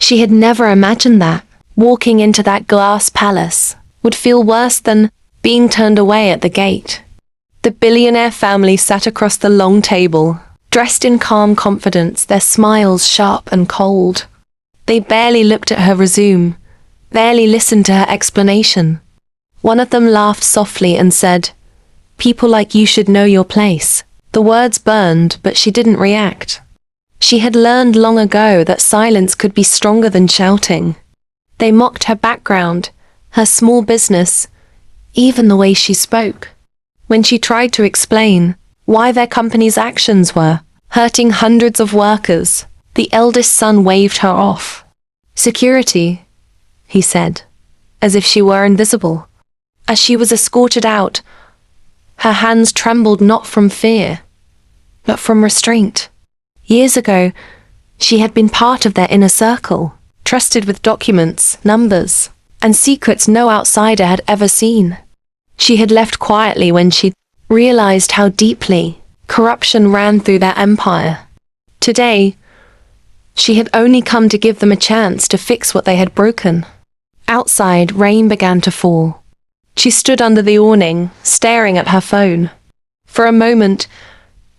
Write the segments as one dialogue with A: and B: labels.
A: She had never imagined that walking into that glass palace would feel worse than being turned away at the gate. The billionaire family sat across the long table, dressed in calm confidence, their smiles sharp and cold. They barely looked at her resume, barely listened to her explanation. One of them laughed softly and said, "People like you should know your place." The words burned, but she didn't react. She had learned long ago that silence could be stronger than shouting. They mocked her background, her small business, even the way she spoke. When she tried to explain why their company's actions were hurting hundreds of workers, the eldest son waved her off. "Security," he said, as if she were invisible. As she was escorted out, her hands trembled not from fear, but from restraint. Years ago, she had been part of their inner circle, trusted with documents, numbers, and secrets no outsider had ever seen. She had left quietly when she realized how deeply corruption ran through their empire. Today, she had only come to give them a chance to fix what they had broken. Outside, rain began to fall. She stood under the awning, staring at her phone. For a moment,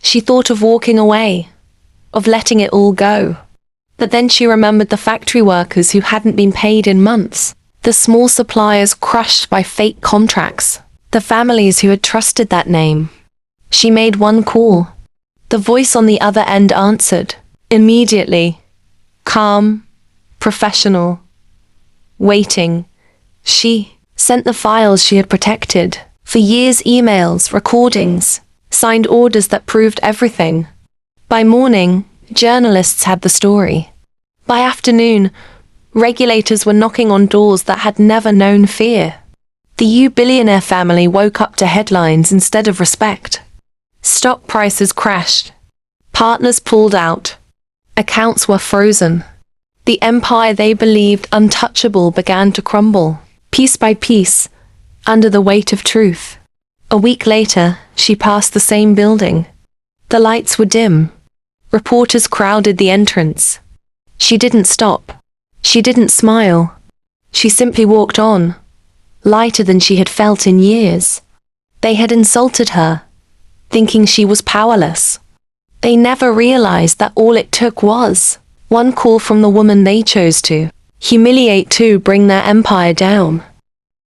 A: she thought of walking away, of letting it all go. But then she remembered the factory workers who hadn't been paid in months, the small suppliers crushed by fake contracts, the families who had trusted that name. She made one call. The voice on the other end answered, immediately, calm, professional, waiting. She sent the files she had protected for years, emails, recordings, signed orders that proved everything. By morning, journalists had the story. By afternoon, regulators were knocking on doors that had never known fear. The billionaire family woke up to headlines instead of respect. Stock prices crashed. Partners pulled out. Accounts were frozen. The empire they believed untouchable began to crumble, piece by piece, under the weight of truth. A week later, she passed the same building. The lights were dim. Reporters crowded the entrance. She didn't stop. She didn't smile. She simply walked on, lighter than she had felt in years. They had insulted her, thinking she was powerless. They never realized that all it took was one call from the woman they chose to humiliate, to bring their empire down.